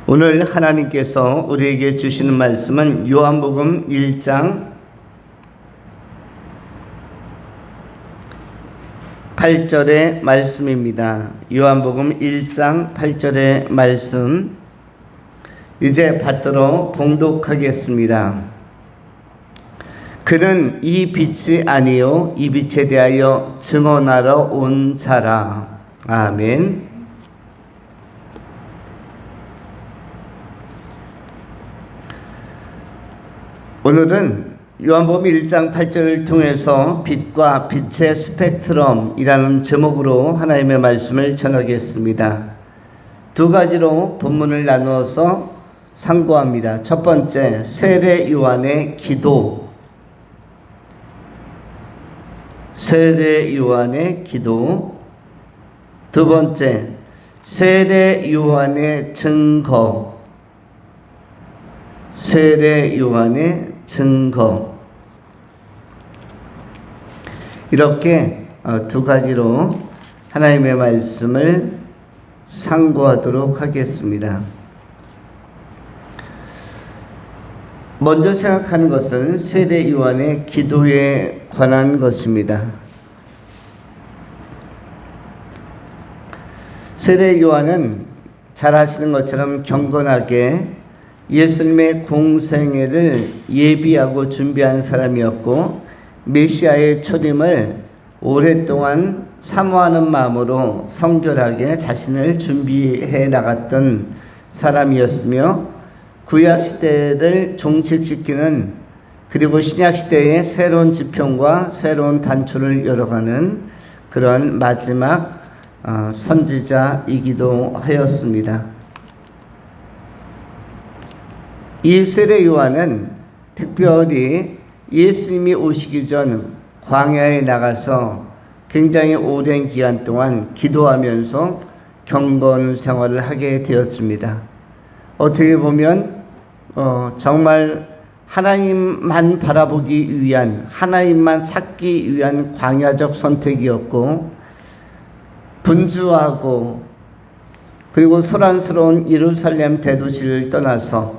오늘 하나님께서 우리에게 주시는 말씀은 요한복음 1장 8절의 말씀입니다. 요한복음 1장 8절의 말씀 이제 받들어 봉독하겠습니다. 그는 이 빛이 아니요 이 빛에 대하여 증언하러 온 자라. 아멘. 오늘은 요한복음 1장 8절을 통해서 빛과 빛의 스펙트럼이라는 제목으로 하나님의 말씀을 전하겠습니다. 두 가지로 본문을 나누어서 상고합니다. 첫 번째, 세례 요한의 기도. 세례 요한의 기도. 두 번째, 세례 요한의 증거. 세례 요한의 증거. 이렇게 두 가지로 하나님의 말씀을 상고하도록 하겠습니다. 먼저 생각하는 것은 세례 요한의 기도에 관한 것입니다. 세례 요한은 잘 아시는 것처럼 경건하게 예수님의 공생애를 예비하고 준비한 사람이었고 메시아의 초림을 오랫동안 사모하는 마음으로 성결하게 자신을 준비해 나갔던 사람이었으며 구약시대를 종식시키는 그리고 신약시대의 새로운 지평과 새로운 단초를 열어가는 그런 마지막 선지자이기도 하였습니다. 이 세례 요한은 특별히 예수님이 오시기 전 광야에 나가서 굉장히 오랜 기간 동안 기도하면서 경건 생활을 하게 되었습니다. 어떻게 보면 정말 하나님만 바라보기 위한, 하나님만 찾기 위한 광야적 선택이었고 분주하고 그리고 소란스러운 예루살렘 대도시를 떠나서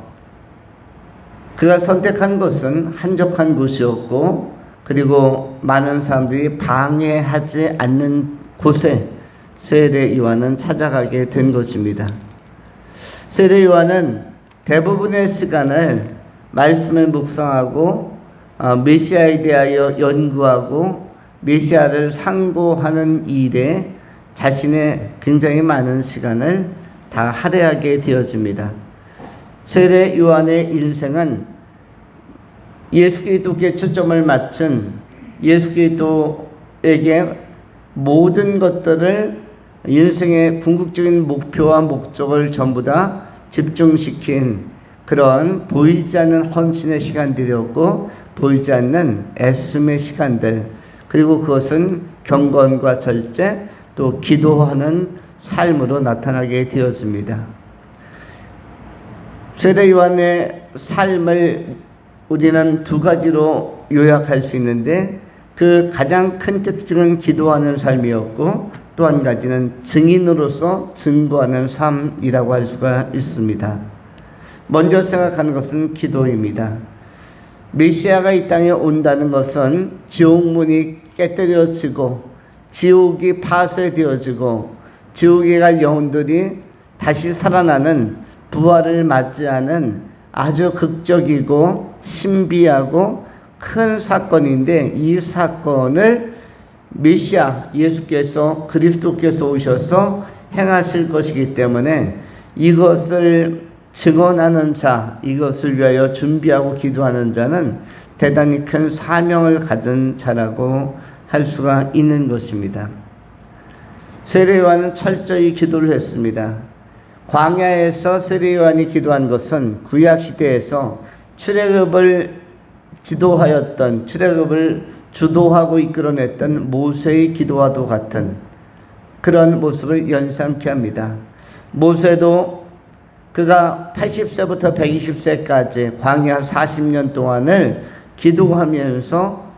그가 선택한 곳은 한적한 곳이었고 그리고 많은 사람들이 방해하지 않는 곳에 세례 요한은 찾아가게 된 것입니다. 세례 요한은 대부분의 시간을 말씀을 묵상하고 메시아에 대하여 연구하고 메시아를 상고하는 일에 자신의 굉장히 많은 시간을 다 할애하게 되어집니다. 세례 요한의 인생은 예수 그리스도께 초점을 맞춘 예수 그리스도에게 모든 것들을 인생의 궁극적인 목표와 목적을 전부 다 집중시킨 그런 보이지 않는 헌신의 시간들이었고 보이지 않는 애씀의 시간들, 그리고 그것은 경건과 절제 또 기도하는 삶으로 나타나게 되었습니다. 세례 요한의 삶을 우리는 두 가지로 요약할 수 있는데 그 가장 큰 특징은 기도하는 삶이었고 또 한 가지는 증인으로서 증거하는 삶이라고 할 수가 있습니다. 먼저 생각하는 것은 기도입니다. 메시아가 이 땅에 온다는 것은 지옥문이 깨뜨려지고 지옥이 파쇄되어지고 지옥에 갈 영혼들이 다시 살아나는 부활을 맞이하는 아주 극적이고 신비하고 큰 사건인데 이 사건을 메시아 예수께서 그리스도께서 오셔서 행하실 것이기 때문에 이것을 증언하는 자, 이것을 위하여 준비하고 기도하는 자는 대단히 큰 사명을 가진 자라고 할 수가 있는 것입니다. 세례 요한은 철저히 기도를 했습니다. 광야에서 세례 요한이 기도한 것은 구약시대에서 출애굽을 지도하였던, 출애굽을 주도하고 이끌어냈던 모세의 기도와도 같은 그런 모습을 연상케 합니다. 모세도 그가 80세부터 120세까지 광야 40년 동안을 기도하면서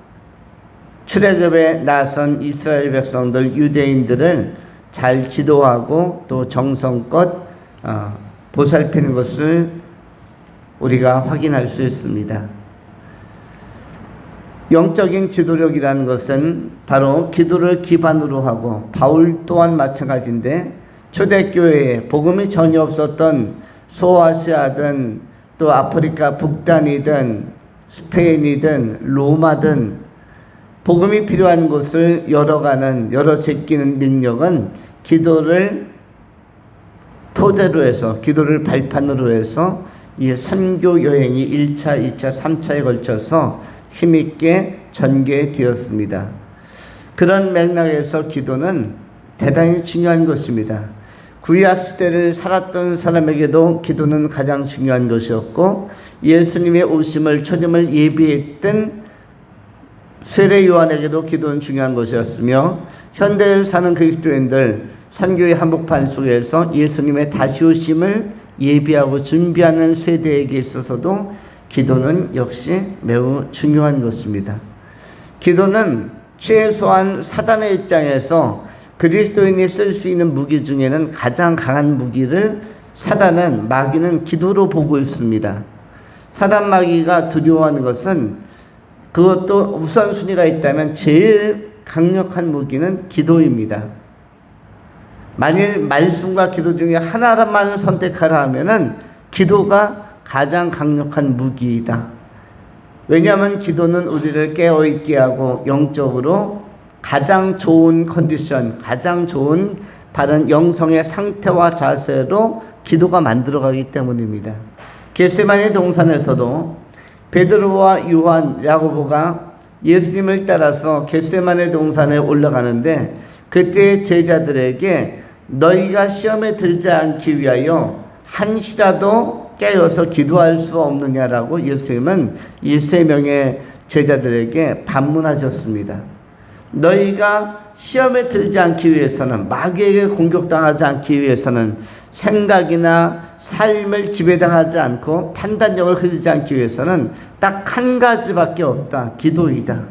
출애굽에 나선 이스라엘 백성들, 유대인들을 잘 지도하고 또 정성껏 보살피는 것을 우리가 확인할 수 있습니다. 영적인 지도력이라는 것은 바로 기도를 기반으로 하고, 바울 또한 마찬가지인데 초대교회에 복음이 전혀 없었던 소아시아든 또 아프리카 북단이든 스페인이든 로마든 복음이 필요한 곳을 열어 제끼는 능력은 기도를 토대로 해서, 기도를 발판으로 해서 이 선교 여행이 1차, 2차, 3차에 걸쳐서 힘있게 전개되었습니다. 그런 맥락에서 기도는 대단히 중요한 것입니다. 구약 시대를 살았던 사람에게도 기도는 가장 중요한 것이었고, 예수님의 오심을 초림을 예비했던 세례 요한에게도 기도는 중요한 것이었으며, 현대를 사는 그리스도인들 선교의 한복판 속에서 예수님의 다시 오심을 예비하고 준비하는 세대에게 있어서도 기도는 역시 매우 중요한 것입니다. 기도는 최소한 사단의 입장에서 그리스도인이 쓸 수 있는 무기 중에는 가장 강한 무기를 사단은, 마귀는 기도로 보고 있습니다. 사단 마귀가 두려워하는 것은, 그것도 우선순위가 있다면 제일 강력한 무기는 기도입니다. 만일 말씀과 기도 중에 하나만 선택하라 하면은 기도가 가장 강력한 무기이다. 왜냐하면 기도는 우리를 깨어있게 하고 영적으로 가장 좋은 컨디션, 가장 좋은 바른 영성의 상태와 자세로 기도가 만들어가기 때문입니다. 겟세마네 동산에서도 베드로와 요한, 야고보가 예수님을 따라서 겟세마네 동산에 올라가는데, 그때 제자들에게 너희가 시험에 들지 않기 위하여 한시라도 깨어서 기도할 수 없느냐라고 예수님은 이 세 명의 제자들에게 반문하셨습니다. 너희가 시험에 들지 않기 위해서는, 마귀에게 공격당하지 않기 위해서는, 생각이나 삶을 지배당하지 않고 판단력을 흐리지 않기 위해서는 딱 한 가지밖에 없다. 기도이다.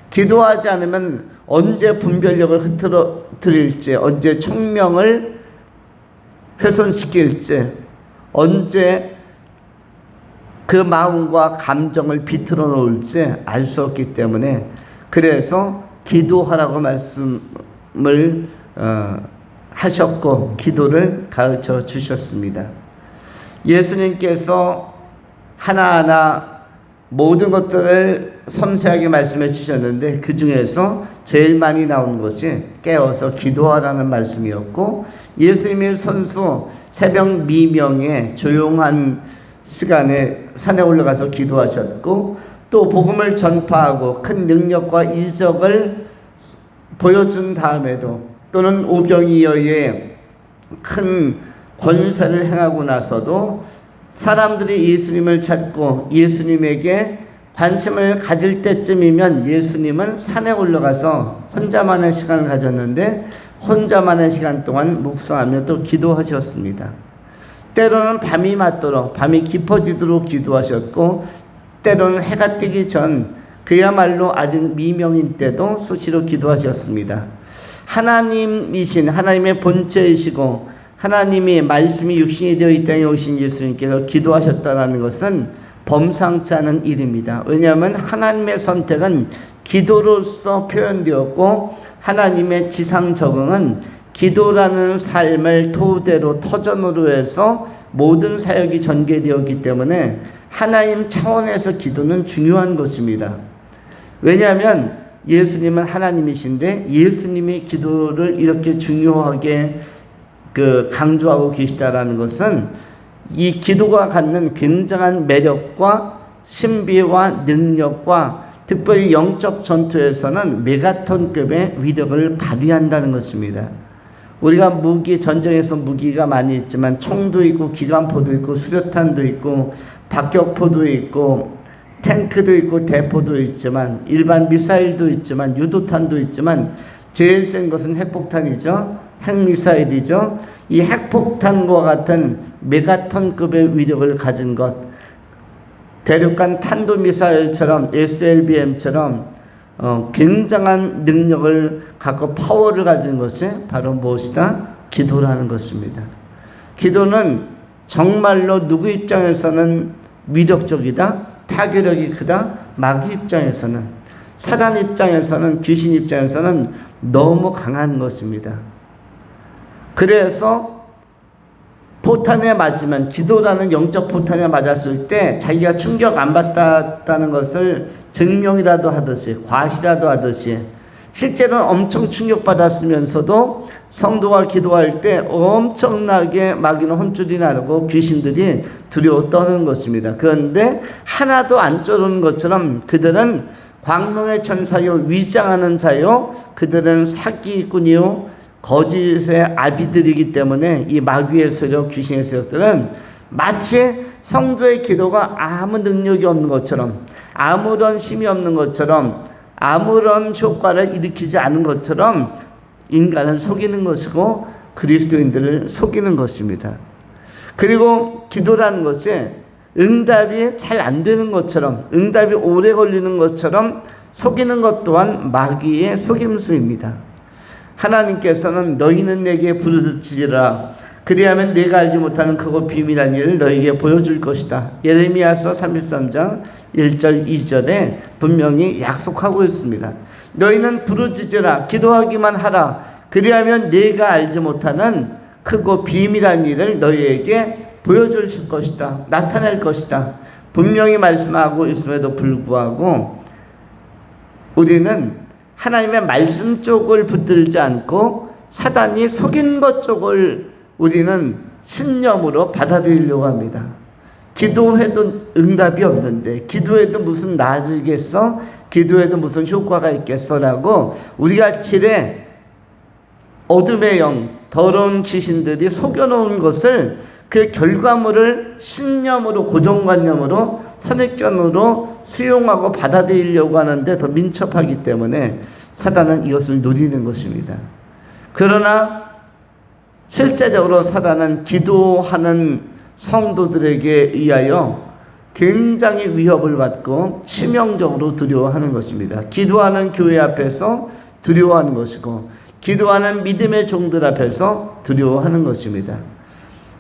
기도하지 않으면 언제 분별력을 흐트러뜨릴지, 언제 총명을 훼손시킬지, 언제 그 마음과 감정을 비틀어 놓을지 알 수 없기 때문에, 그래서 기도하라고 말씀을 하셨고 기도를 가르쳐 주셨습니다. 예수님께서 하나하나 모든 것들을 섬세하게 말씀해 주셨는데, 그 중에서 제일 많이 나온 것이 깨어서 기도하라는 말씀이었고, 예수님의 선수 새벽 미명에 조용한 시간에 산에 올라가서 기도하셨고, 또 복음을 전파하고 큰 능력과 이적을 보여준 다음에도, 또는 오병이어의 큰 권세를 행하고 나서도 사람들이 예수님을 찾고 예수님에게 관심을 가질 때쯤이면 예수님은 산에 올라가서 혼자만의 시간을 가졌는데, 혼자만의 시간 동안 묵상하며 또 기도하셨습니다. 때로는 밤이 맞도록, 밤이 깊어지도록 기도하셨고, 때로는 해가 뜨기 전, 그야말로 아직 미명인 때도 수시로 기도하셨습니다. 하나님이신, 하나님의 본체이시고 하나님이 말씀이 육신이 되어 이 땅에 오신 예수님께서 기도하셨다는 것은 범상치 않은 일입니다. 왜냐하면 하나님의 선택은 기도로서 표현되었고, 하나님의 지상 적응은 기도라는 삶을 토대로, 터전으로 해서 모든 사역이 전개되었기 때문에 하나님 차원에서 기도는 중요한 것입니다. 왜냐하면 예수님은 하나님이신데 예수님이 기도를 이렇게 중요하게 강조하고 계시다라는 것은 이 기도가 갖는 굉장한 매력과 신비와 능력과 특별히 영적 전투에서는 메가톤급의 위력을 발휘한다는 것입니다. 우리가 전쟁에서 무기가 많이 있지만 총도 있고 기관포도 있고 수류탄도 있고 박격포도 있고 탱크도 있고 대포도 있지만 일반 미사일도 있지만 유도탄도 있지만 제일 센 것은 핵폭탄이죠. 핵미사일이죠. 이 핵폭탄과 같은 메가톤급의 위력을 가진 것, 대륙간 탄도미사일처럼 SLBM처럼 굉장한 능력을 갖고 파워를 가진 것이 바로 무엇이다? 기도라는 것입니다. 기도는 정말로 누구 입장에서는 위력적이다, 파괴력이 크다, 마귀 입장에서는, 사단 입장에서는, 귀신 입장에서는 너무 강한 것입니다. 그래서 포탄에 맞으면, 기도라는 영적 포탄에 맞았을 때 자기가 충격 안 받았다는 것을 증명이라도 하듯이, 과시라도 하듯이, 실제로는 엄청 충격받았으면서도 성도가 기도할 때 엄청나게 마귀는 혼쭐이 나고 귀신들이 두려워 떠는 것입니다. 그런데 하나도 안 쫄은 것처럼 그들은 광명의 천사요, 위장하는 자요, 그들은 사기꾼이요, 거짓의 아비들이기 때문에 이 마귀의 세력, 귀신의 세력들은 마치 성도의 기도가 아무 능력이 없는 것처럼, 아무런 힘이 없는 것처럼, 아무런 효과를 일으키지 않은 것처럼 인간을 속이는 것이고 그리스도인들을 속이는 것입니다. 그리고 기도라는 것이 응답이 잘 안 되는 것처럼, 응답이 오래 걸리는 것처럼 속이는 것 또한 마귀의 속임수입니다. 하나님께서는 너희는 내게 부르짖으라, 그리하면 내가 알지 못하는 크고 비밀한 일을 너희에게 보여줄 것이다. 예레미야서 33장 1절 2절에 분명히 약속하고 있습니다. 너희는 부르짖으라, 기도하기만 하라, 그리하면 내가 알지 못하는 크고 비밀한 일을 너희에게 보여줄 것이다, 나타낼 것이다. 분명히 말씀하고 있음에도 불구하고 우리는 하나님의 말씀 쪽을 붙들지 않고 사단이 속인 것 쪽을 우리는 신념으로 받아들이려고 합니다. 기도해도 응답이 없는데, 기도해도 무슨 나아지겠어? 기도해도 무슨 효과가 있겠어라고 우리가 질에 어둠의 영, 더러운 귀신들이 속여놓은 것을, 그 결과물을 신념으로, 고정관념으로, 선입견으로 수용하고 받아들이려고 하는데 더 민첩하기 때문에 사단은 이것을 노리는 것입니다. 그러나 실제적으로 사단은 기도하는 성도들에게 의하여 굉장히 위협을 받고 치명적으로 두려워하는 것입니다. 기도하는 교회 앞에서 두려워하는 것이고, 기도하는 믿음의 종들 앞에서 두려워하는 것입니다.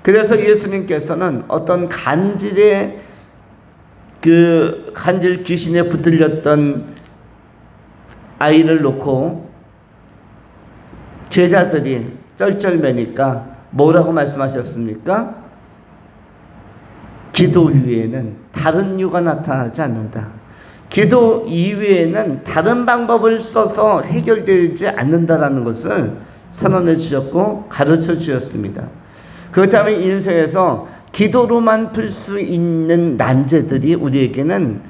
그래서 예수님께서는 어떤 간질 귀신에 붙들렸던 아이를 놓고 제자들이 쩔쩔매니까 뭐라고 말씀하셨습니까? 기도 이외에는 다른 이유가 나타나지 않는다. 기도 이외에는 다른 방법을 써서 해결되지 않는다라는 것을 선언해 주셨고 가르쳐 주셨습니다. 그렇다면 인생에서 기도로만 풀 수 있는 난제들이 우리에게는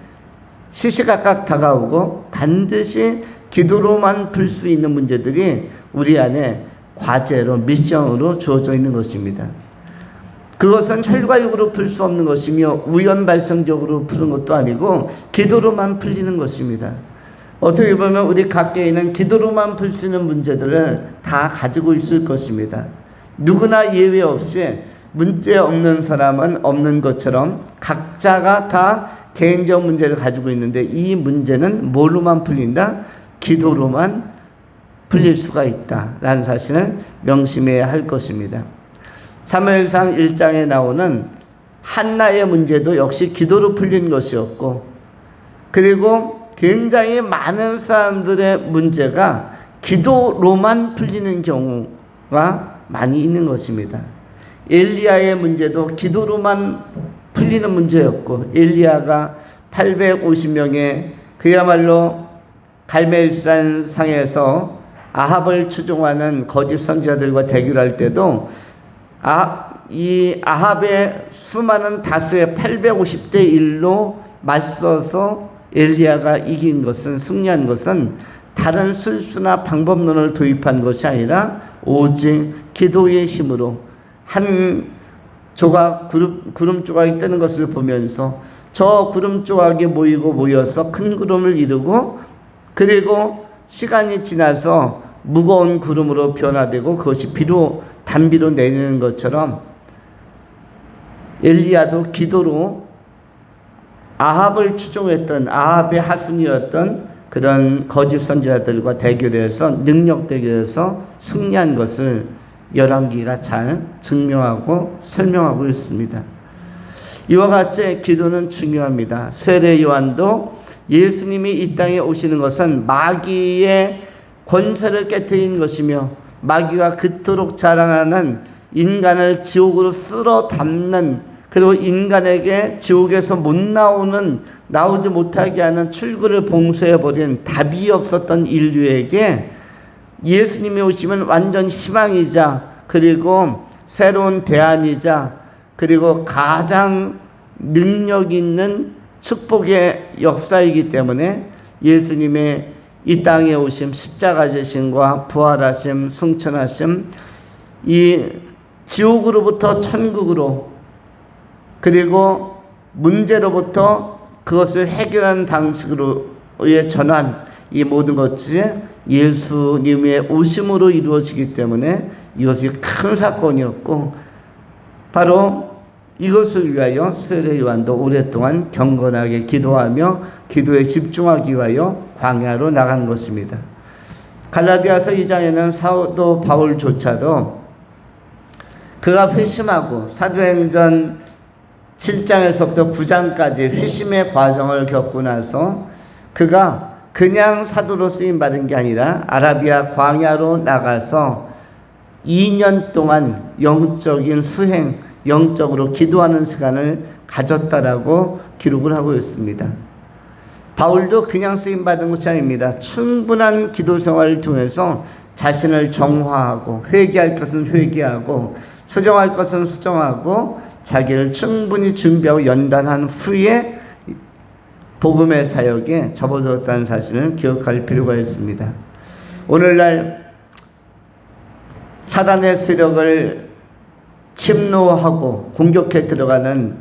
시시각각 다가오고, 반드시 기도로만 풀 수 있는 문제들이 우리 안에 과제로, 미션으로 주어져 있는 것입니다. 그것은 혈과육으로 풀 수 없는 것이며 우연 발생적으로 푸는 것도 아니고 기도로만 풀리는 것입니다. 어떻게 보면 우리 각계에는 기도로만 풀 수 있는 문제들을 다 가지고 있을 것입니다. 누구나 예외 없이 문제 없는 사람은 없는 것처럼 각자가 다 개인적 문제를 가지고 있는데, 이 문제는 뭘로만 풀린다? 기도로만 풀릴 수가 있다라는 사실을 명심해야 할 것입니다. 사무엘상 1장에 나오는 한나의 문제도 역시 기도로 풀린 것이었고, 그리고 굉장히 많은 사람들의 문제가 기도로만 풀리는 경우가 많이 있는 것입니다. 엘리야의 문제도 기도로만 풀리는 문제였고, 엘리야가 850명의 그야말로 갈멜산 상에서 아합을 추종하는 거짓 선지자들과 대결할 때도 이 아합의 수많은 다수의 850대 1로 맞서서 엘리야가 이긴 것은, 승리한 것은 다른 술수나 방법론을 도입한 것이 아니라 오직 기도의 힘으로, 한 조각 구름 조각이 뜨는 것을 보면서 저 구름 조각이 모여서 큰 구름을 이루고, 그리고 시간이 지나서 무거운 구름으로 변화되고 그것이 단비로 내리는 것처럼 엘리야도 기도로 아합을 추종했던, 아합의 하승이었던 그런 거짓 선지자들과 대결해서, 능력 대결해서 승리한 것을 열왕기가 잘 증명하고 설명하고 있습니다. 이와 같이 기도는 중요합니다. 세례 요한도 예수님이 이 땅에 오시는 것은 마귀의 권세를 깨뜨린 것이며 마귀가 그토록 자랑하는 인간을 지옥으로 쓸어 담는, 그리고 인간에게 지옥에서 나오지 못하게 하는 출구를 봉쇄해버린 답이 없었던 인류에게 예수님이 오시면 완전 희망이자, 그리고 새로운 대안이자, 그리고 가장 능력 있는 축복의 역사이기 때문에 예수님의 이 땅에 오심, 십자가 지심과 부활하심, 승천하심, 이 지옥으로부터 천국으로, 그리고 문제로부터 그것을 해결하는 방식으로의 전환, 이 모든 것이 예수님의 오심으로 이루어지기 때문에 이것이 큰 사건이었고, 바로 이것을 위하여 세례 요한도 오랫동안 경건하게 기도하며 기도에 집중하기 위하여 광야로 나간 것입니다. 갈라디아서 2장에는 사도 바울조차도 그가 회심하고 사도행전 7장에서부터 9장까지 회심의 과정을 겪고 나서 그가 그냥 사도로 쓰임받은 게 아니라 아라비아 광야로 나가서 2년 동안 영적인 수행, 영적으로 기도하는 시간을 가졌다라고 기록을 하고 있습니다. 바울도 그냥 쓰임받은 것이 아닙니다. 충분한 기도 생활을 통해서 자신을 정화하고, 회개할 것은 회개하고, 수정할 것은 수정하고, 자기를 충분히 준비하고 연단한 후에 복음의 사역에 접어들었다는 사실을 기억할 필요가 있습니다. 오늘날 사단의 세력을 침노하고 공격해 들어가는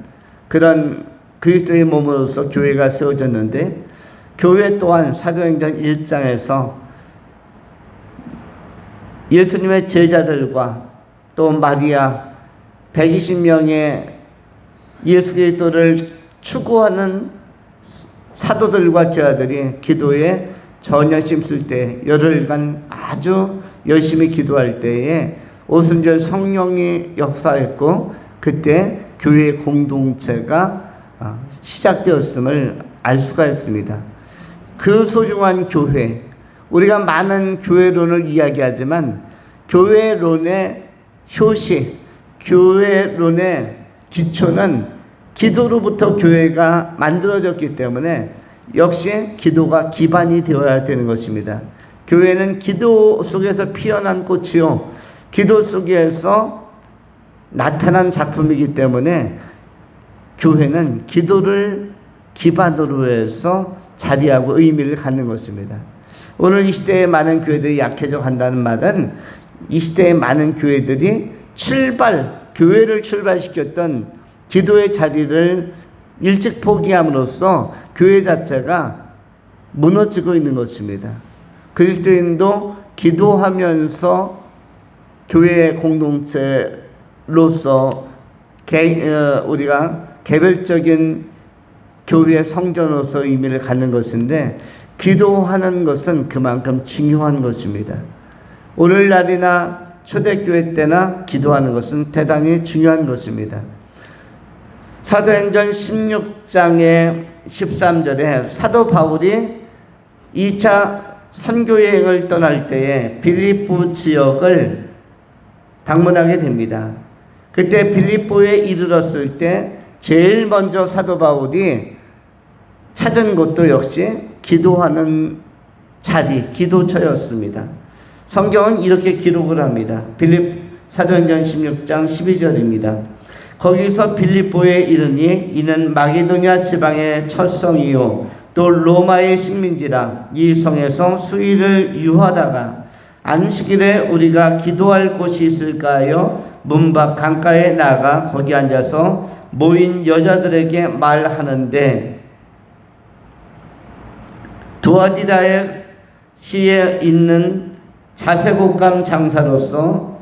그런 그리스도의 몸으로서 교회가 세워졌는데, 교회 또한 사도행전 1장에서 예수님의 제자들과 또 마리아 120명의 예수 그리스도를 추구하는 사도들과 제자들이 기도에 전혀 힘쓸 때, 열흘간 아주 열심히 기도할 때에 오순절 성령이 역사했고, 그때 교회 공동체가 시작되었음을 알 수가 있습니다. 그 소중한 교회, 우리가 많은 교회론을 이야기하지만 교회론의 효시, 교회론의 기초는 기도로부터 교회가 만들어졌기 때문에 역시 기도가 기반이 되어야 되는 것입니다. 교회는 기도 속에서 피어난 꽃이요, 기도 속에서 나타난 작품이기 때문에 교회는 기도를 기반으로 해서 자리하고 의미를 갖는 것입니다. 오늘 이 시대에 많은 교회들이 약해져 간다는 말은 이 시대의 많은 교회들이 교회를 출발시켰던 기도의 자리를 일찍 포기함으로써 교회 자체가 무너지고 있는 것입니다. 그리스도인도 기도하면서 교회 공동체로서 우리가 개별적인 교회의 성전으로서 의미를 갖는 것인데, 기도하는 것은 그만큼 중요한 것입니다. 오늘날이나 초대교회 때나 기도하는 것은 대단히 중요한 것입니다. 사도행전 16장의 13절에 사도 바울이 2차 선교여행을 떠날 때에 빌립보 지역을 방문하게 됩니다. 그때 빌립보에 이르렀을 때 제일 먼저 사도 바울이 찾은 곳도 역시 기도하는 자리, 기도처였습니다. 성경은 이렇게 기록을 합니다. 사도행전 16장 12절입니다. 거기서 빌립보에 이르니 이는 마게도냐 지방의 첫 성이요 또 로마의 식민지라. 이 성에서 수일을 유하다가 안식일에 우리가 기도할 곳이 있을까 하여 문 밖 강가에 나가 거기 앉아서 모인 여자들에게 말하는데, 두아디라의 시에 있는 자색옷감 장사로서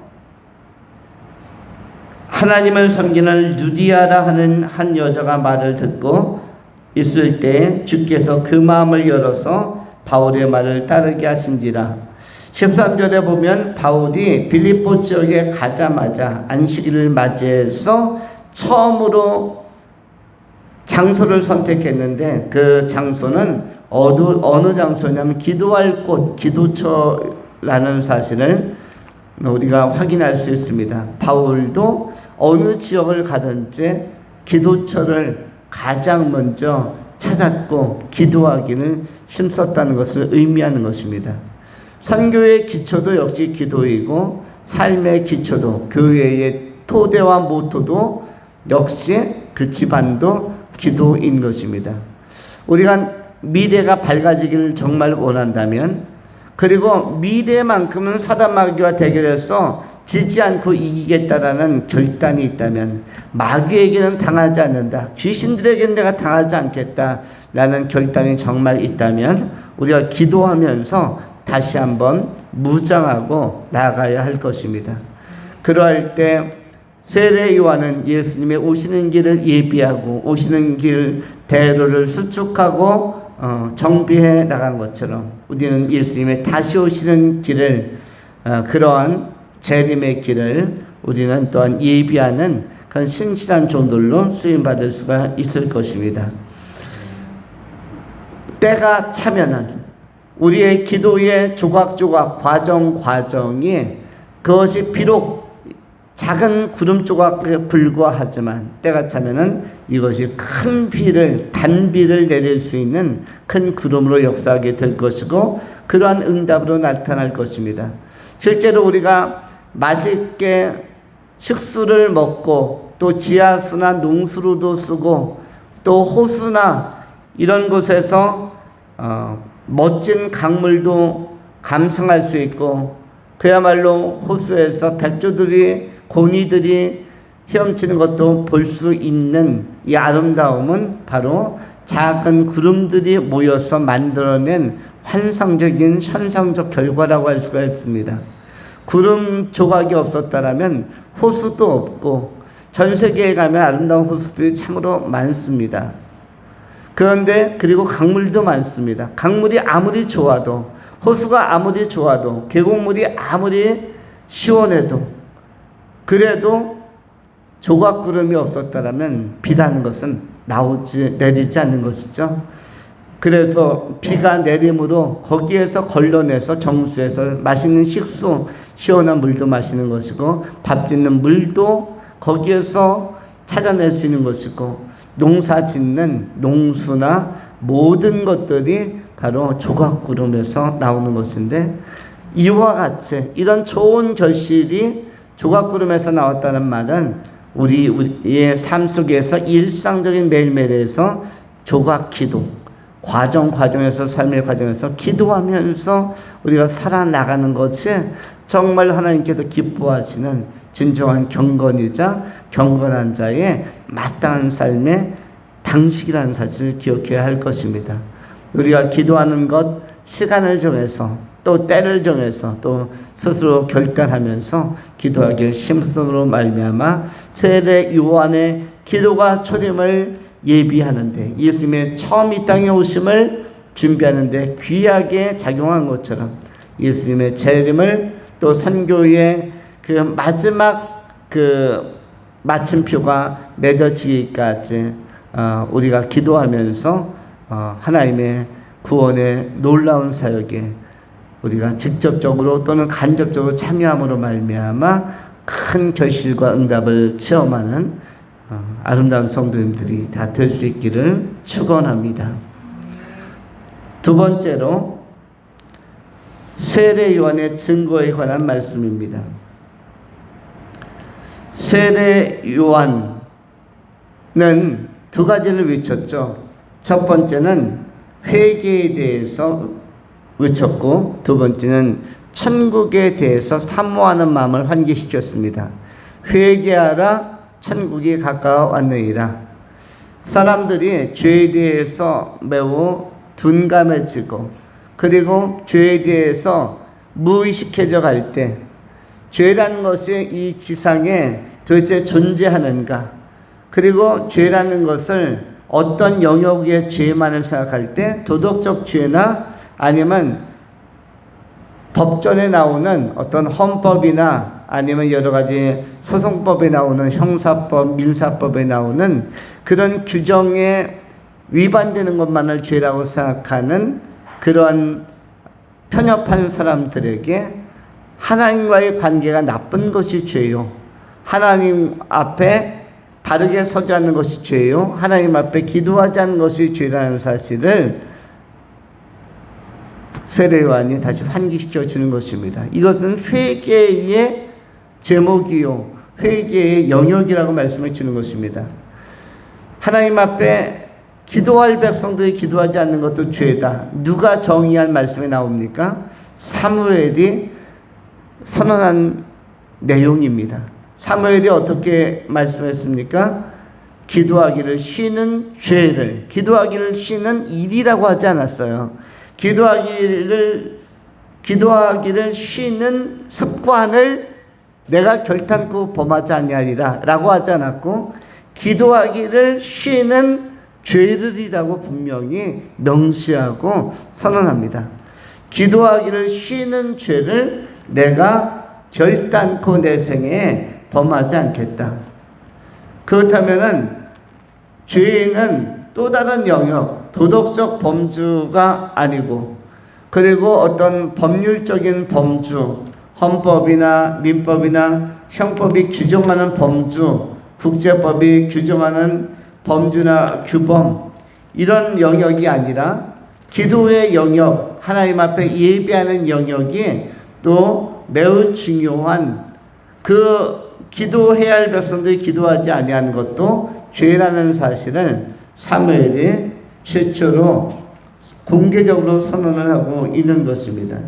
하나님을 섬기는 루디아라 하는 한 여자가 말을 듣고 있을 때 주께서 그 마음을 열어서 바울의 말을 따르게 하신지라. 13절에 보면 바울이 빌립보 지역에 가자마자 안식일을 맞이해서 처음으로 장소를 선택했는데 그 장소는 어느 장소냐면 기도할 곳, 기도처라는 사실을 우리가 확인할 수 있습니다. 바울도 어느 지역을 가든지 기도처를 가장 먼저 찾았고 기도하기를 힘썼다는 것을 의미하는 것입니다. 선교의 기초도 역시 기도이고 삶의 기초도 교회의 토대와 모토도 역시 그 집안도 기도인 것입니다. 우리가 미래가 밝아지기를 정말 원한다면 그리고 미래만큼은 사단 마귀와 대결해서 지지 않고 이기겠다라는 결단이 있다면 마귀에게는 당하지 않는다. 귀신들에게는 내가 당하지 않겠다라는 결단이 정말 있다면 우리가 기도하면서 다시 한번 무장하고 나아가야 할 것입니다. 그러할 때 세례 요한은 예수님의 오시는 길을 예비하고 오시는 길 대로를 수축하고 정비해 나간 것처럼 우리는 예수님의 다시 오시는 길을 그러한 재림의 길을 우리는 또한 예비하는 그런 신실한 종들로 쓰임받을 수가 있을 것입니다. 때가 차면은 우리의 기도의 조각조각 과정이 그것이 비록 작은 구름 조각에 불과하지만 때가 차면은 이것이 큰 단비를 내릴 수 있는 큰 구름으로 역사하게 될 것이고 그러한 응답으로 나타날 것입니다. 실제로 우리가 맛있게 식수를 먹고 또 지하수나 농수로도 쓰고 또 호수나 이런 곳에서 멋진 강물도 감상할 수 있고 그야말로 호수에서 백조들이 고니들이 헤엄치는 것도 볼 수 있는 이 아름다움은 바로 작은 구름들이 모여서 만들어낸 환상적인 현상적 결과라고 할 수가 있습니다. 구름 조각이 없었다라면 호수도 없고 전 세계에 가면 아름다운 호수들이 참으로 많습니다. 그런데 그리고 강물도 많습니다. 강물이 아무리 좋아도 호수가 아무리 좋아도 계곡물이 아무리 시원해도 그래도 조각구름이 없었다라면 비라는 것은 내리지 않는 것이죠. 그래서 비가 내림으로 거기에서 걸러내서 정수해서 맛있는 식수, 시원한 물도 마시는 것이고 밥 짓는 물도 거기에서 찾아낼 수 있는 것이고 농사 짓는 농수나 모든 것들이 바로 조각구름에서 나오는 것인데 이와 같이 이런 좋은 결실이 조각구름에서 나왔다는 말은 우리의 삶 속에서 일상적인 매일매일에서 조각기도 과정에서 삶의 과정에서 기도하면서 우리가 살아나가는 것이 정말 하나님께서 기뻐하시는 진정한 경건이자 경건한 자의 마땅한 삶의 방식이라는 사실을 기억해야 할 것입니다. 우리가 기도하는 것 시간을 정해서 또 때를 정해서 또 스스로 결단하면서 기도하기를 힘쓰므로 말미암아 세례 요한의 기도가 초림을 예비하는데 예수님의 처음 이 땅에 오심을 준비하는데 귀하게 작용한 것처럼 예수님의 재림을 또 선교의 그 마지막 그 마침표가 맺어지기까지 우리가 기도하면서 하나님의 구원의 놀라운 사역에 우리가 직접적으로 또는 간접적으로 참여함으로 말미암아 큰 결실과 응답을 체험하는 아름다운 성도님들이 다 될 수 있기를 축원합니다. 두 번째로 세례 요한의 증거에 관한 말씀입니다. 세례 요한은 두 가지를 외쳤죠. 첫 번째는 회개에 대해서 외쳤고 두 번째는 천국에 대해서 사모하는 마음을 환기시켰습니다. 회개하라 천국이 가까워왔느니라. 사람들이 죄에 대해서 매우 둔감해지고 그리고 죄에 대해서 무의식해져 갈 때 죄라는 것이 이 지상에 도대체 존재하는가 그리고 죄라는 것을 어떤 영역의 죄만을 생각할 때 도덕적 죄나 아니면 법전에 나오는 어떤 헌법이나 아니면 여러 가지 소송법에 나오는 형사법, 민사법에 나오는 그런 규정에 위반되는 것만을 죄라고 생각하는 그런 편협한 사람들에게 하나님과의 관계가 나쁜 것이 죄요. 하나님 앞에 바르게 서지 않는 것이 죄요. 하나님 앞에 기도하지 않는 것이 죄라는 사실을 세례 요한이 다시 환기시켜 주는 것입니다. 이것은 회개의 제목이요, 회개의 영역이라고 말씀해 주는 것입니다. 하나님 앞에 기도할 백성들이 기도하지 않는 것도 죄다. 누가 정의한 말씀에 나옵니까? 사무엘이 선언한 내용입니다. 사무엘이 어떻게 말씀했습니까? 기도하기를 쉬는 죄를, 기도하기를 쉬는 일이라고 하지 않았어요. 기도하기를 쉬는 습관을 내가 결탄코 범하지 아니하리라 라고 하지 않았고, 기도하기를 쉬는 죄를이라고 분명히 명시하고 선언합니다. 기도하기를 쉬는 죄를 내가 결단코 내 생에 범하지 않겠다. 그렇다면은 죄는 또 다른 영역, 도덕적 범주가 아니고, 그리고 어떤 법률적인 범주, 헌법이나 민법이나 형법이 규정하는 범주, 국제법이 규정하는 범주나 규범, 이런 영역이 아니라 기도의 영역, 하나님 앞에 예배하는 영역이 또 매우 중요한, 그 기도해야 할 백성들이 기도하지 아니하는 것도 죄라는 사실을 사무엘이 최초로 공개적으로 선언을 하고 있는 것입니다.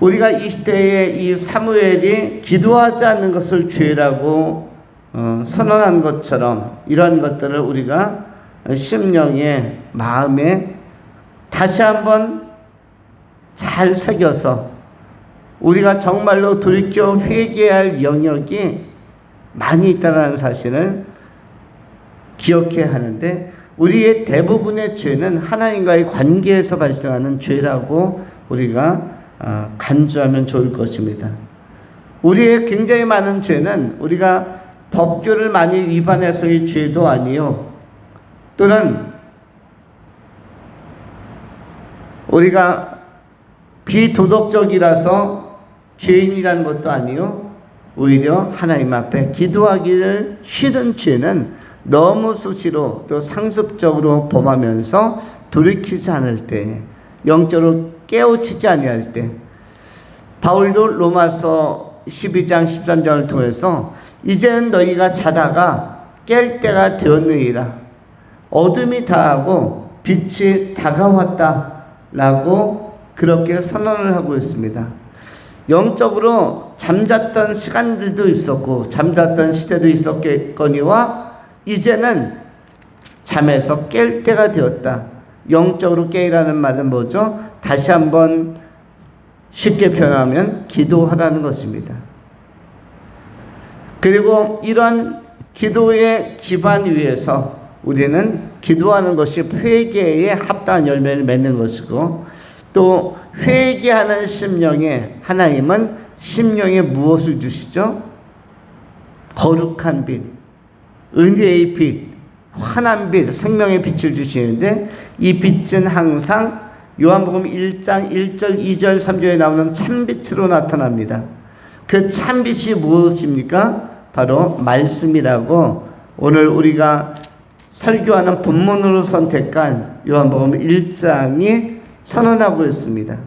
우리가 이 시대에 이 사무엘이 기도하지 않는 것을 죄라고 선언한 것처럼, 이런 것들을 우리가 심령에, 마음에 다시 한번 잘 새겨서 우리가 정말로 돌이켜 회개할 영역이 많이 있다는 사실을 기억해야 하는데, 우리의 대부분의 죄는 하나님과의 관계에서 발생하는 죄라고 우리가 간주하면 좋을 것입니다. 우리의 굉장히 많은 죄는 우리가 법규를 많이 위반해서의 죄도 아니요, 또는 우리가 비도덕적이라서 죄인이라는 것도 아니요, 오히려 하나님 앞에 기도하기를 싫은 죄는 너무 수시로 또 상습적으로 범하면서 돌이키지 않을 때, 영적으로 깨우치지 아니할 때, 바울도 로마서 12장 13장을 통해서 이제는 너희가 자다가 깰 때가 되었느니라, 어둠이 다하고 빛이 다가왔다 라고 그렇게 선언을 하고 있습니다. 영적으로 잠잤던 시간들도 있었고 잠잤던 시대도 있었겠거니와 이제는 잠에서 깰 때가 되었다. 영적으로 깨라는 말은 뭐죠? 다시 한번 쉽게 표현하면 기도하라는 것입니다. 그리고 이런 기도의 기반 위에서 우리는 기도하는 것이 회개에 합당한 열매를 맺는 것이고, 또 회개하는 심령에 하나님은 심령에 무엇을 주시죠? 거룩한 빛, 은혜의 빛, 환한 빛, 생명의 빛을 주시는데, 이 빛은 항상 요한복음 1장 1절, 2절, 3절에 나오는 참빛으로 나타납니다. 그 참빛이 무엇입니까? 바로 말씀이라고 오늘 우리가 설교하는 본문으로 선택한 요한복음 1장이 선언하고 있습니다.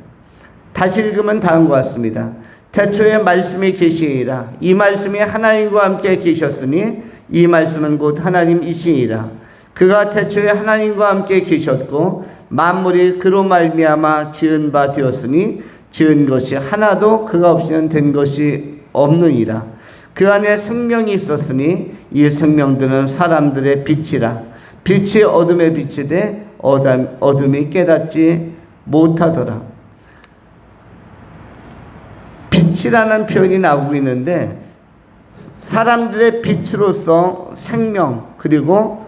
다시 읽으면 다음과 같습니다. 태초에 말씀이 계시니라. 이 말씀이 하나님과 함께 계셨으니 이 말씀은 곧 하나님이시니라. 그가 태초에 하나님과 함께 계셨고 만물이 그로 말미암아 지은 바 되었으니 지은 것이 하나도 그가 없이는 된 것이 없느니라. 그 안에 생명이 있었으니 이 생명들은 사람들의 빛이라. 빛이 어둠에 비치되 어둠이 깨닫지 못하더라. 빛이라는 표현이 나오고 있는데, 사람들의 빛으로서 생명 그리고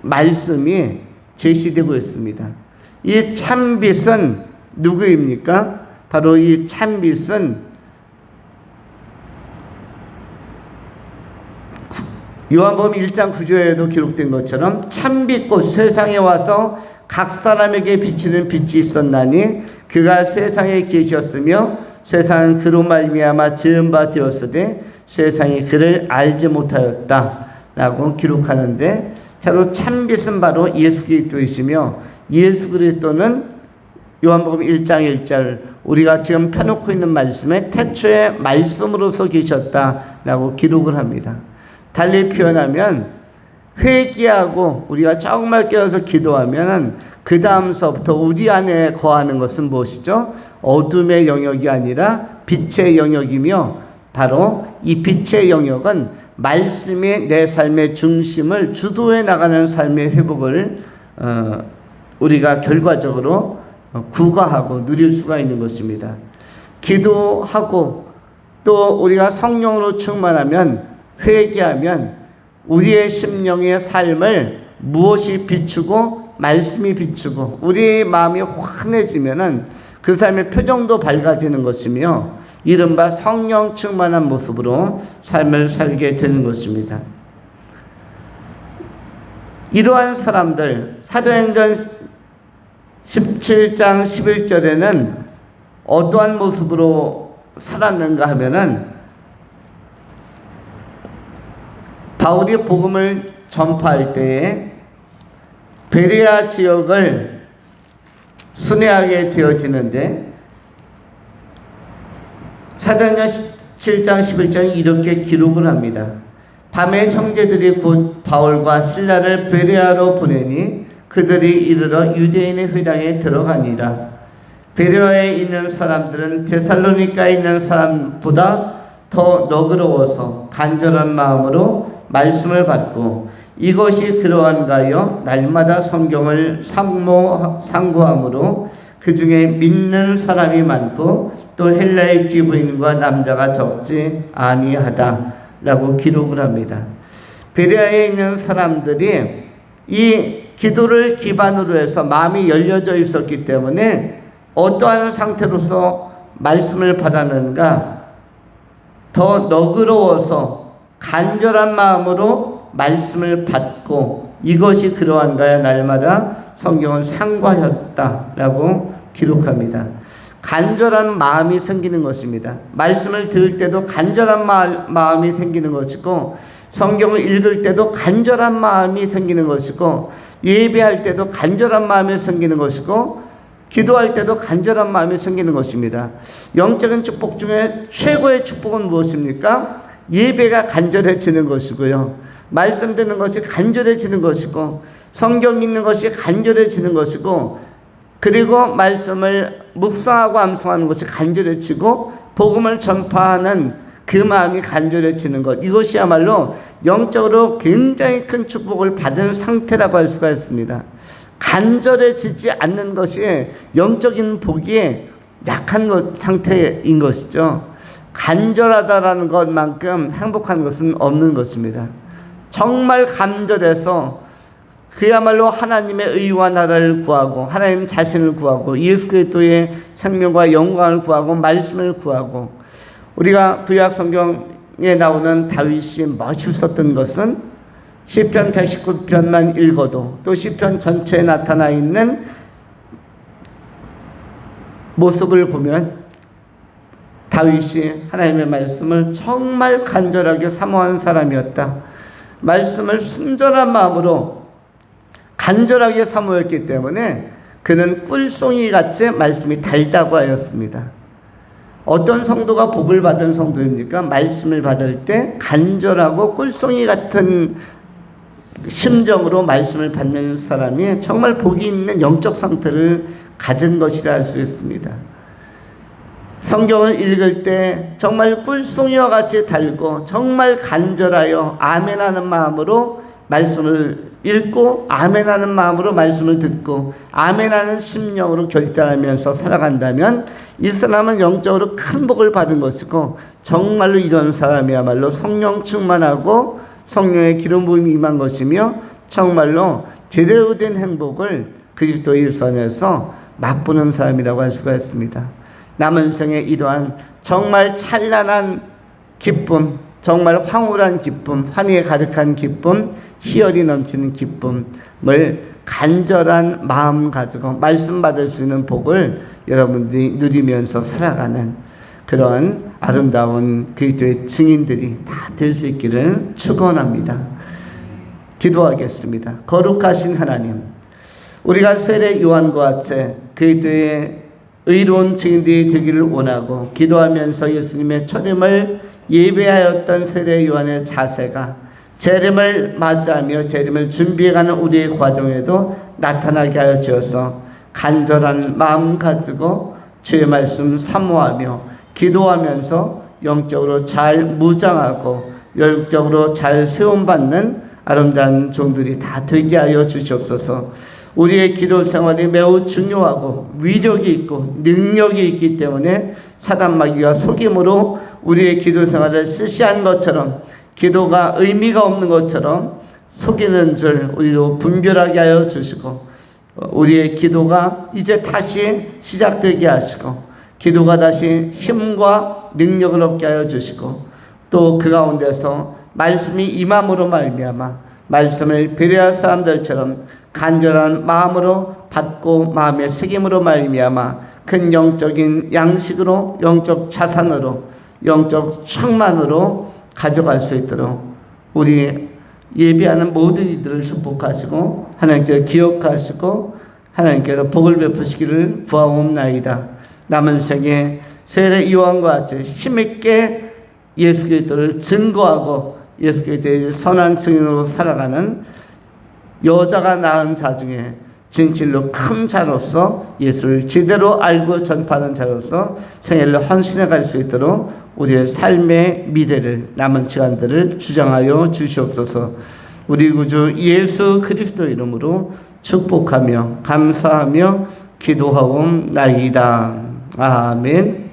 말씀이 제시되고 있습니다. 이 참빛은 누구입니까? 바로 이 참빛은 요한복음 1장 9절에도 기록된 것처럼 참빛 곧 세상에 와서 각 사람에게 비치는 빛이 있었나니 그가 세상에 계셨으며 세상은 그로 말미암아 지은 바 되었으되 세상이 그를 알지 못하였다 라고 기록하는데, 바로 참빛은 바로 예수 그리스도이시며 예수 그리스도는 요한복음 1장 1절 우리가 지금 펴놓고 있는 말씀에 태초에 말씀으로서 계셨다라고 기록을 합니다. 달리 표현하면 회개하고 우리가 정말 깨어서 기도하면 그 다음서부터 우리 안에 거하는 것은 무엇이죠? 어둠의 영역이 아니라 빛의 영역이며, 바로 이 빛의 영역은 말씀이 내 삶의 중심을 주도해 나가는 삶의 회복을 우리가 결과적으로 구가하고 누릴 수가 있는 것입니다. 기도하고 또 우리가 성령으로 충만하면, 회개하면 우리의 심령의 삶을 무엇이 비추고 말씀이 비추고 우리의 마음이 환해지면은 그 삶의 표정도 밝아지는 것이며 이른바 성령 충만한 모습으로 삶을 살게 되는 것입니다. 이러한 사람들, 사도행전 17장 11절에는 어떠한 모습으로 살았는가 하면은, 바울이 복음을 전파할 때에 베레아 지역을 순회하게 되어지는데, 사도행전 17장 11절은 이렇게 기록을 합니다. 밤에 형제들이 곧 바울과 실라를 베레아로 보내니 그들이 이르러 유대인의 회당에 들어가니라. 베레아에 있는 사람들은 데살로니가에 있는 사람보다 더 너그러워서 간절한 마음으로 말씀을 받고, 이것이 그러한가 하여 날마다 성경을 상고함으로 그 중에 믿는 사람이 많고 또 헬라의 귀부인과 남자가 적지 아니하다 라고 기록을 합니다. 베레아에 있는 사람들이 이 기도를 기반으로 해서 마음이 열려져 있었기 때문에 어떠한 상태로서 말씀을 받았는가? 더 너그러워서 간절한 마음으로 말씀을 받고, 이것이 그러한가요? 날마다 성경은 상고하였다라고 기록합니다. 간절한 마음이 생기는 것입니다. 말씀을 들을 때도 간절한 마음이 생기는 것이고, 성경을 읽을 때도 간절한 마음이 생기는 것이고, 예배할 때도 간절한 마음이 생기는 것이고, 기도할 때도 간절한 마음이 생기는 것입니다. 영적인 축복 중에 최고의 축복은 무엇입니까? 예배가 간절해지는 것이고요. 말씀 듣는 것이 간절해지는 것이고, 성경 읽는 것이 간절해지는 것이고, 그리고 말씀을 묵상하고 암송하는 것이 간절해지고, 복음을 전파하는 그 마음이 간절해지는 것, 이것이야말로 영적으로 굉장히 큰 축복을 받은 상태라고 할 수가 있습니다. 간절해지지 않는 것이 영적인 복이 약한 상태인 것이죠. 간절하다라는 것만큼 행복한 것은 없는 것입니다. 정말 간절해서 그야말로 하나님의 의와 나라를 구하고 하나님 자신을 구하고 예수 그리스도의 생명과 영광을 구하고 말씀을 구하고, 우리가 구약 성경에 나오는 다윗이 멋있었던 것은 시편 119편만 읽어도, 또 시편 전체에 나타나 있는 모습을 보면 다윗이 하나님의 말씀을 정말 간절하게 사모한 사람이었다. 말씀을 순전한 마음으로 간절하게 사모했기 때문에 그는 꿀송이 같이 말씀이 달다고 하였습니다. 어떤 성도가 복을 받은 성도입니까? 말씀을 받을 때 간절하고 꿀송이 같은 심정으로 말씀을 받는 사람이 정말 복이 있는 영적 상태를 가진 것이라 할 수 있습니다. 성경을 읽을 때 정말 꿀송이와 같이 달고 정말 간절하여 아멘하는 마음으로 말씀을 읽고 아멘하는 마음으로 말씀을 듣고 아멘하는 심령으로 결단하면서 살아간다면 이 사람은 영적으로 큰 복을 받은 것이고, 정말로 이런 사람이야말로 성령 충만하고 성령의 기름 부음이 임한 것이며 정말로 제대로 된 행복을 그리스도의 일선에서 맛보는 사람이라고 할 수가 있습니다. 남은 생에 이러한 정말 찬란한 기쁨, 정말 황홀한 기쁨, 환희에 가득한 기쁨, 희열이 넘치는 기쁨을 간절한 마음 가지고 말씀 받을 수 있는 복을 여러분들이 누리면서 살아가는 그런 아름다운 그리스도의 증인들이 다 될 수 있기를 축원합니다. 기도하겠습니다. 거룩하신 하나님, 우리가 세례 요한과 같이 그리스도의 의로운 증인들이 되기를 원하고 기도하면서 예수님의 초림을 예배하였던 세례 요한의 자세가 재림을 맞이하며 재림을 준비해가는 우리의 과정에도 나타나게 하여 주어서 간절한 마음 가지고 주의 말씀 사모하며 기도하면서 영적으로 잘 무장하고 영적으로 잘 세움받는 아름다운 종들이 다 되게 하여 주시옵소서. 우리의 기도 생활이 매우 중요하고 위력이 있고 능력이 있기 때문에 사단 마귀가 속임으로 우리의 기도 생활을 시시한 것처럼 기도가 의미가 없는 것처럼 속이는 줄 우리로 분별하게 하여 주시고 우리의 기도가 이제 다시 시작되게 하시고 기도가 다시 힘과 능력을 얻게 하여 주시고 또 그 가운데서 말씀이 임함으로 말미암아 말씀을 베레아 사람들처럼 간절한 마음으로 받고 마음의 새김으로 말미암아 큰 영적인 양식으로 영적 자산으로 영적 충만으로 가져갈 수 있도록 우리 예비하는 모든 이들을 축복하시고 하나님께서 기억하시고 하나님께서 복을 베푸시기를 구하옵나이다. 남은 생에 세례 요한과 같이 힘있게 예수 그리스도를 증거하고 예수 그리스도의 선한 증인으로 살아가는 여자가 낳은 자 중에 진실로 큰 자로서 예수를 제대로 알고 전파하는 자로서 생애를 헌신해 갈 수 있도록 우리의 삶의 미래를 남은 시간들을 주장하여 주시옵소서. 우리 구주 예수 그리스도 이름으로 축복하며 감사하며 기도하옵나이다. 아멘.